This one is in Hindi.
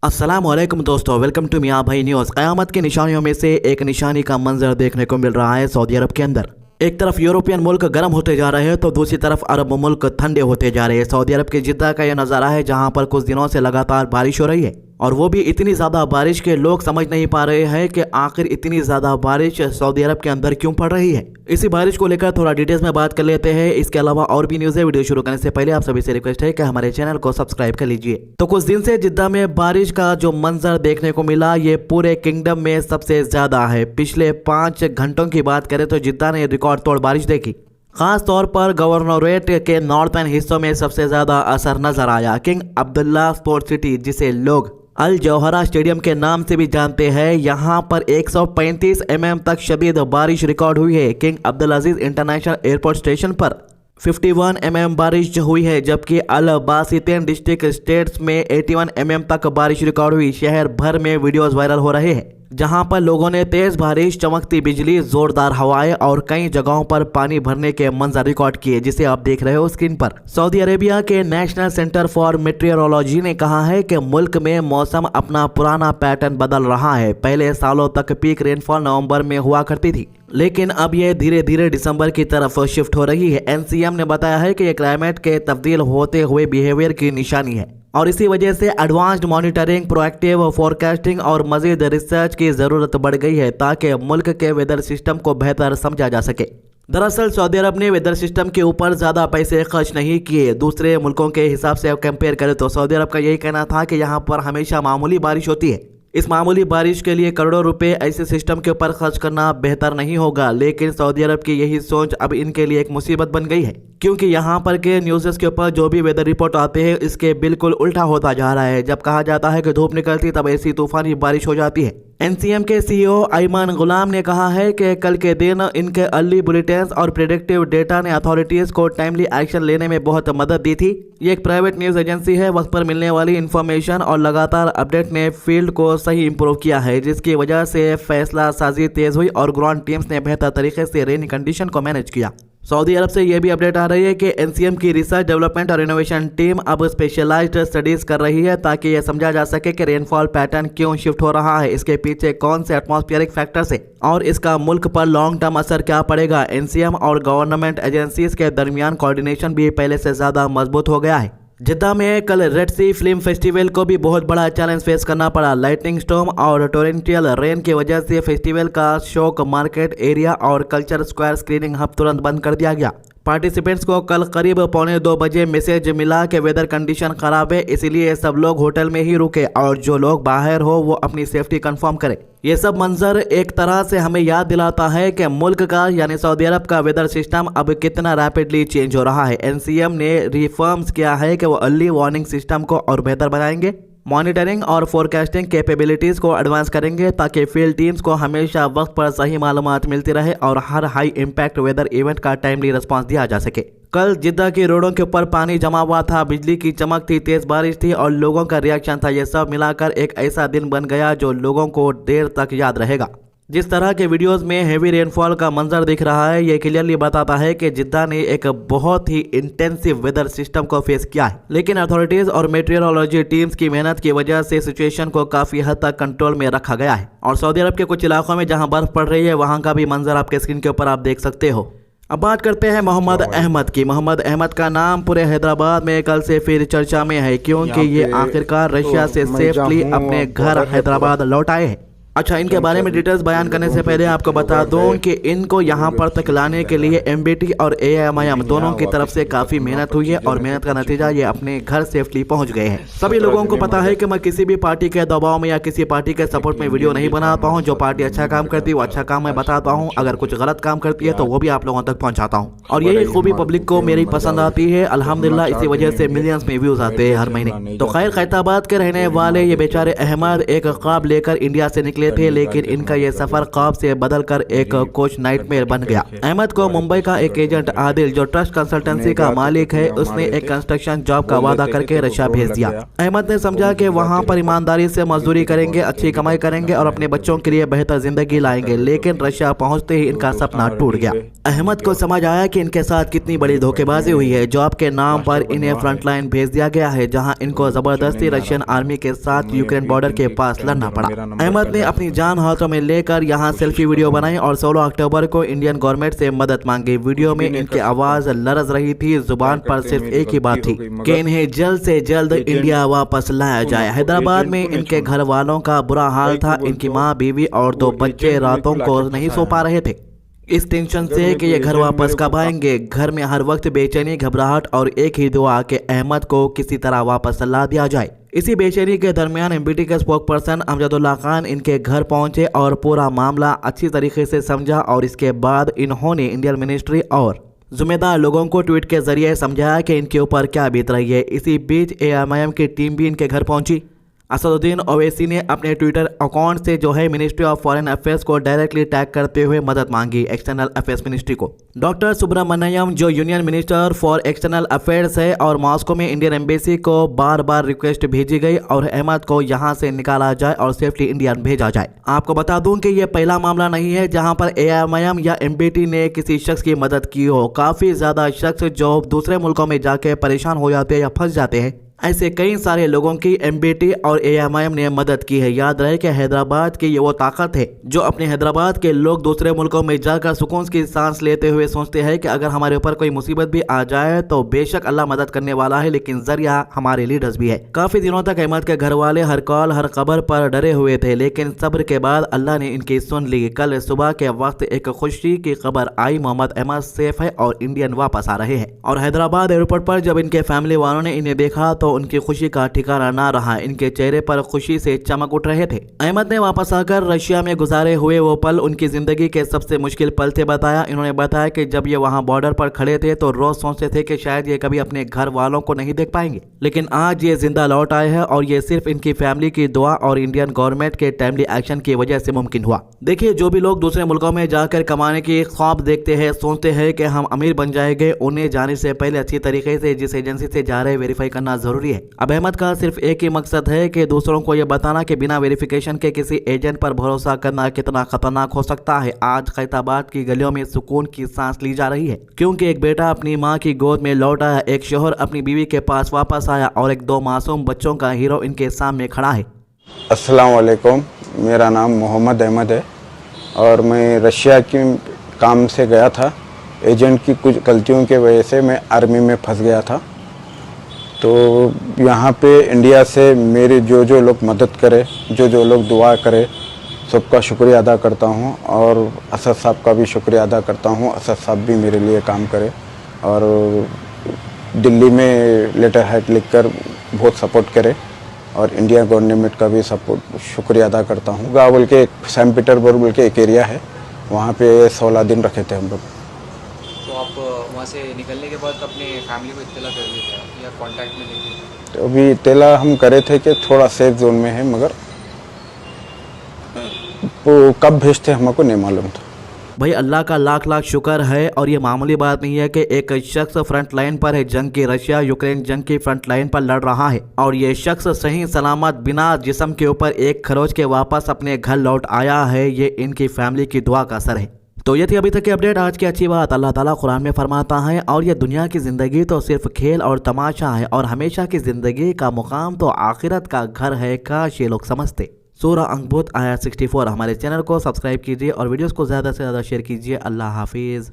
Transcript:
अस्सलामुअलैकुम दोस्तों, वेलकम टू मियां भाई न्यूज़। क़यामत की निशानियों में से एक निशानी का मंजर देखने को मिल रहा है सऊदी अरब के अंदर। एक तरफ यूरोपियन मुल्क गर्म होते जा रहे हैं तो दूसरी तरफ अरब मुल्क ठंडे होते जा रहे हैं। सऊदी अरब के जिद्दा का यह नज़ारा है जहां पर कुछ दिनों से लगातार बारिश हो रही है, और वो भी इतनी ज़्यादा बारिश के लोग समझ नहीं पा रहे हैं कि आखिर इतनी ज़्यादा बारिश सऊदी अरब के अंदर क्यों पड़ रही है। इसी बारिश को लेकर थोड़ा डिटेल्स में बात कर लेते हैं। इसके अलावा और भी न्यूज़ है। वीडियो शुरू करने से पहले आप सभी से रिक्वेस्ट है कि हमारे चैनल को सब्सक्राइब कर लीजिए। तो कुछ दिन से जिद्दा में बारिश का जो मंजर देखने को मिला ये पूरे किंगडम में सबसे ज़्यादा है। पिछले 5 घंटों की बात करें तो जिद्दा ने रिकॉर्ड तोड़ बारिश देखी। खास तौर पर गवर्नरेट के नॉर्थर्न हिस्सों में सबसे ज़्यादा असर नजर आया। किंग अब्दुल्ला स्पोर्ट्स सिटी, जिसे लोग अल जौहरा स्टेडियम के नाम से भी जानते हैं, यहां पर 135 mm तक शदीद बारिश रिकॉर्ड हुई है। किंग अब्दुल अजीज इंटरनेशनल एयरपोर्ट स्टेशन पर 51 mm बारिश हुई है, जबकि अल बासितेन डिस्ट्रिक्ट स्टेट्स में 81 mm तक बारिश रिकॉर्ड हुई। शहर भर में वीडियोस वायरल हो रहे हैं जहां पर लोगों ने तेज बारिश, चमकती बिजली, जोरदार हवाएं और कई जगहों पर पानी भरने के मंजर रिकॉर्ड किए, जिसे आप देख रहे हो स्क्रीन पर। सऊदी अरेबिया के नेशनल सेंटर फॉर मेट्रियोलॉजी ने कहा है कि मुल्क में मौसम अपना पुराना पैटर्न बदल रहा है। पहले सालों तक पीक रेनफॉल नवंबर में हुआ करती थी, लेकिन अब ये धीरे धीरे दिसंबर की तरफ शिफ्ट हो रही है। एनसीएम ने बताया है कि यह क्लाइमेट के तब्दील होते हुए बिहेवियर की निशानी है, और इसी वजह से एडवांस्ड मॉनिटरिंग, प्रोएक्टिव फोरकास्टिंग और मजीद रिसर्च की ज़रूरत बढ़ गई है ताकि मुल्क के वेदर सिस्टम को बेहतर समझा जा सके। दरअसल सऊदी अरब ने वेदर सिस्टम के ऊपर ज़्यादा पैसे खर्च नहीं किए। दूसरे मुल्कों के हिसाब से कंपेयर करें तो सऊदी अरब का यही कहना था कि यहाँ पर हमेशा मामूली बारिश होती है। इस मामूली बारिश के लिए करोड़ों रुपए ऐसे सिस्टम के ऊपर खर्च करना बेहतर नहीं होगा, लेकिन सऊदी अरब की यही सोच अब इनके लिए एक मुसीबत बन गई है, क्योंकि यहाँ पर के न्यूज़ के ऊपर जो भी वेदर रिपोर्ट आते हैं इसके बिल्कुल उल्टा होता जा रहा है। जब कहा जाता है कि धूप निकलती तब ऐसी तूफानी बारिश हो जाती है। एनसीएम के सीईओ अयमन गुलाम ने कहा है कि कल के दिन इनके अर्ली बुलेटिन्स और प्रेडिक्टिव डेटा ने अथॉरिटीज को टाइमली एक्शन लेने में बहुत मदद दी थी। ये एक प्राइवेट न्यूज़ एजेंसी है। वक्त पर मिलने वाली इंफॉर्मेशन और लगातार अपडेट ने फील्ड को सही इंप्रूव किया है, जिसकी वजह से फैसला साजी तेज हुई और ग्राउंड टीम्स ने बेहतर तरीके से रेनी कंडीशन को मैनेज किया। सऊदी अरब से यह भी अपडेट आ रही है कि एनसीएम की रिसर्च, डेवलपमेंट और इनोवेशन टीम अब स्पेशलाइज्ड स्टडीज कर रही है ताकि यह समझा जा सके कि रेनफॉल पैटर्न क्यों शिफ्ट हो रहा है, इसके पीछे कौन से एटमॉस्फेरिक फैक्टर्स है और इसका मुल्क पर लॉन्ग टर्म असर क्या पड़ेगा। एनसीएम और गवर्नमेंट एजेंसीज के दरमियान कोऑर्डिनेशन भी पहले से ज़्यादा मजबूत हो गया है। जिद्दा में कल रेड सी फिल्म फेस्टिवल को भी बहुत बड़ा चैलेंज फेस करना पड़ा। लाइटनिंग स्टॉर्म और टोरेंटियल रेन की वजह से फेस्टिवल का शौक मार्केट एरिया और कल्चर स्क्वायर स्क्रीनिंग हब तुरंत बंद कर दिया गया। पार्टिसिपेंट्स को कल करीब 1:45 बजे मैसेज मिला कि वेदर कंडीशन खराब है, इसलिए सब लोग होटल में ही रुके और जो लोग बाहर हो वो अपनी सेफ्टी कंफर्म करें। ये सब मंजर एक तरह से हमें याद दिलाता है कि मुल्क का यानी सऊदी अरब का वेदर सिस्टम अब कितना रैपिडली चेंज हो रहा है। एनसीएम ने रिफर्म्स किया है कि वो अर्ली वार्निंग सिस्टम को और बेहतर बनाएंगे, मॉनिटरिंग और फोरकास्टिंग कैपेबिलिटीज़ को एडवांस करेंगे ताकि फील्ड टीम्स को हमेशा वक्त पर सही मालूमात मिलती रहे और हर हाई इम्पैक्ट वेदर इवेंट का टाइमली रिस्पांस दिया जा सके। कल जिद्दा की रोडों के ऊपर पानी जमा हुआ था, बिजली की चमक थी, तेज बारिश थी और लोगों का रिएक्शन था। ये सब मिलाकर एक ऐसा दिन बन गया जो लोगों को देर तक याद रहेगा। जिस तरह के वीडियोस में हेवी रेनफॉल का मंजर दिख रहा है, ये क्लियरली बताता है कि जिद्दा ने एक बहुत ही इंटेंसिव वेदर सिस्टम को फेस किया है, लेकिन अथॉरिटीज और मेट्रियोलॉजी टीम्स की मेहनत की वजह से सिचुएशन को काफी हद तक कंट्रोल में रखा गया है। और सऊदी अरब के कुछ इलाकों में जहां बर्फ पड़ रही है वहां का भी मंजर आपके स्क्रीन के ऊपर आप देख सकते हो। अब बात करते हैं मोहम्मद अहमद की। मोहम्मद अहमद का नाम पूरे हैदराबाद में कल से फिर चर्चा में है, क्योंकि ये आखिरकार रशिया से सेफली अपने घर हैदराबाद लौट आए हैं। अच्छा, इनके बारे में डिटेल्स बयान करने से पहले आपको बता दूं कि इनको यहाँ पर तक लाने के लिए एमबीटी और एएमआईएम दोनों की तरफ से काफ़ी मेहनत हुई है और मेहनत का नतीजा ये अपने घर सेफली पहुँच गए हैं। सभी लोगों को पता है कि मैं किसी भी पार्टी के दबाव में या किसी पार्टी के सपोर्ट में वीडियो नहीं बनाता हूँ। जो पार्टी अच्छा काम करती है वो अच्छा काम मैं बताता हूँ, अगर कुछ गलत काम करती है तो वो भी आप लोगों तक पहुँचाता हूँ, और यही खूबी पब्लिक को मेरी पसंद आती है। अल्हम्दुलिल्लाह इसी वजह से मिलियंस में व्यूज आते हैं हर महीने। तो खैर, खैताबाद के रहने वाले ये बेचारे अहमद एक ख्वाब लेकर इंडिया से निकले निकले थे, लेकिन इनका ये सफर ख्वाब से बदलकर एक कोच नाइटमेयर बन गया। अहमद को मुंबई का एक एजेंट आदिल, जो ट्रस्ट कंसल्टेंसी का मालिक है, उसने एक कंस्ट्रक्शन जॉब का वादा करके रशिया भेज दिया। अहमद ने समझा कि वहां पर ईमानदारी से मजदूरी करेंगे, अच्छी कमाई करेंगे और अपने बच्चों के लिए बेहतर जिंदगी लाएंगे, लेकिन रशिया पहुंचते ही इनका सपना टूट गया। अहमद को समझ आया कि इनके साथ कितनी बड़ी धोखेबाजी हुई है। जॉब के नाम पर इन्हें फ्रंटलाइन भेज दिया गया है, जहां इनको जबरदस्ती रशियन आर्मी के साथ यूक्रेन बॉर्डर के पास लड़ना पड़ा। अहमद ने अपनी जान हाथों में लेकर यहां सेल्फी वीडियो बनाई और 16 अक्टूबर को इंडियन गवर्नमेंट से मदद मांगी। वीडियो में इनकी आवाज लरज रही थी, जुबान पर सिर्फ एक ही बात थी कि इन्हें जल्द से जल्द इंडिया वापस लाया जाए। हैदराबाद में इनके घर वालों का बुरा हाल था। इनकी माँ, बीवी और 2 बच्चे रातों को नहीं सो पा रहे थे, इस टेंशन से कि ये घर वापस कब आएंगे। घर में हर वक्त बेचैनी, घबराहट और एक ही दुआ कि अहमद को किसी तरह वापस ला दिया जाए। इसी बेचैनी के दरमियान एमबीटी के स्पोक पर्सन अमजदुल्ला खान इनके घर पहुंचे और पूरा मामला अच्छी तरीके से समझा और इसके बाद इन्होंने इंडियन मिनिस्ट्री और जिम्मेदार लोगों को ट्वीट के जरिए समझाया कि इनके ऊपर क्या बीत रही है। इसी बीच AMIM की टीम भी इनके घर पहुंची। असदुद्दीन ओवैसी ने अपने ट्विटर अकाउंट से मिनिस्ट्री ऑफ फॉरेन अफेयर्स को डायरेक्टली टैग करते हुए मदद मांगी एक्सटर्नल अफेयर्स मिनिस्ट्री को। डॉक्टर सुब्रमण्यम, जो union minister for external affairs है, और मॉस्को में इंडियन एम्बेसी को बार बार रिक्वेस्ट भेजी गई और अहमद को यहां से निकाला जाए और सेफ्ली इंडिया भेजा जाए। आपको बता दूं कि यह पहला मामला नहीं है जहां पर AMIM या MBT ने किसी शख्स की मदद की हो। काफी ज्यादा शख्स जो दूसरे मुल्कों में जाके परेशान हो जाते हैं या फंस जाते हैं, ऐसे कई सारे लोगों की MBT और AMIM ने मदद की है। याद रहे कि हैदराबाद की ये वो ताकत है जो अपने हैदराबाद के लोग दूसरे मुल्कों में जाकर सुकून की सांस लेते हुए सोचते हैं कि अगर हमारे ऊपर कोई मुसीबत भी आ जाए तो बेशक अल्लाह मदद करने वाला है, लेकिन जरिया हमारे लीडर्स भी है। काफी दिनों तक अहमद के घर वाले हर कॉल हर खबर पर डरे हुए थे, लेकिन सब्र के बाद अल्लाह ने इनकी सुन ली। कल सुबह के वक्त एक खुशी की खबर आई, मोहम्मद अहमद सेफ है और इंडियन वापस आ रहे हैं। और हैदराबाद एयरपोर्ट पर जब इनके फैमिली वालों ने इन्हें देखा तो उनकी खुशी का ठिकाना ना रहा। इनके चेहरे पर खुशी से चमक उठ रहे थे। अहमद ने वापस आकर रशिया में गुजारे हुए वो पल उनकी जिंदगी के सबसे मुश्किल पल थे बताया। इन्होंने बताया कि जब ये वहां बॉर्डर पर खड़े थे तो रोज सोचते थे कि शायद ये कभी अपने घर वालों को नहीं देख पाएंगे, लेकिन आज ये जिंदा लौट आए हैं और ये सिर्फ इनकी फैमिली की दुआ और इंडियन गवर्नमेंट के टाइमली एक्शन की वजह से मुमकिन हुआ। देखिए, जो भी लोग दूसरे मुल्कों में जाकर कमाने की ख्वाब देखते हैं, सोचते हैं कि हम अमीर बन जाएंगे, उन्हें जाने से पहले अच्छी तरीके से जिस एजेंसी से जा रहे वेरीफाई करना जरूरी है। अब अहमद का सिर्फ एक ही मकसद है कि दूसरों को यह बताना कि बिना वेरिफिकेशन के किसी एजेंट पर भरोसा करना कितना खतरनाक हो सकता है। आज खैताबाद की गलियों में सुकून की सांस ली जा रही है, क्योंकि एक बेटा अपनी मां की गोद में लौट आया, एक शोहर अपनी बीवी के पास वापस आया और एक 2 मासूम बच्चों का हीरो इनके सामने खड़ा है। अस्सलाम वालेकुम, मेरा नाम मोहम्मद अहमद है और मैं रशिया के काम से गया था। एजेंट की कुछ गलतियों की वजह से मैं आर्मी में फंस गया था। तो यहाँ पे इंडिया से मेरे जो लोग मदद करे, जो लोग दुआ करे, सबका शुक्रिया अदा करता हूँ और असद साहब का भी शुक्रिया अदा करता हूँ। असद साहब भी मेरे लिए काम करे और दिल्ली में लेटर हेड लिखकर बहुत सपोर्ट करे और इंडिया गवर्नमेंट का भी सपोर्ट शुक्रिया अदा करता हूँ। बोल के सेंट पीटर्सबर्ग बोल के एक एरिया है, वहाँ पे 16 दिन रखे थे हम लोग। तो आप वहाँ से निकलने के बाद अपने फैमिली को इत्तला कर दिए थे या कांटेक्ट में नहीं थे? तो अभी इत्तला हम करे थे कि थोड़ा सेफ जोन में है, मगर वो कब भेजते हमको नहीं मालूम था। भाई अल्लाह का लाख लाख शुक्र है और ये मामूली बात नहीं है कि एक शख्स फ्रंट लाइन पर है जंग की। रशिया यूक्रेन जंग की फ्रंट लाइन पर लड़ रहा है और ये शख्स सही सलामत बिना जिस्म के ऊपर एक खरोच के वापस अपने घर लौट आया है। ये इनकी फैमिली की दुआ का असर है। तो ये थी अभी तक की अपडेट। आज की अच्छी बात, अल्लाह ताला कुरान में फरमाता है, और ये दुनिया की ज़िंदगी तो सिर्फ खेल और तमाशा है और हमेशा की ज़िंदगी का मुकाम तो आखिरत का घर है। काश ये लोग समझते। सूरह अंकबूत आयत 64। हमारे चैनल को सब्सक्राइब कीजिए और वीडियोस को ज़्यादा से ज़्यादा शेयर कीजिए। अल्लाह हाफिज़।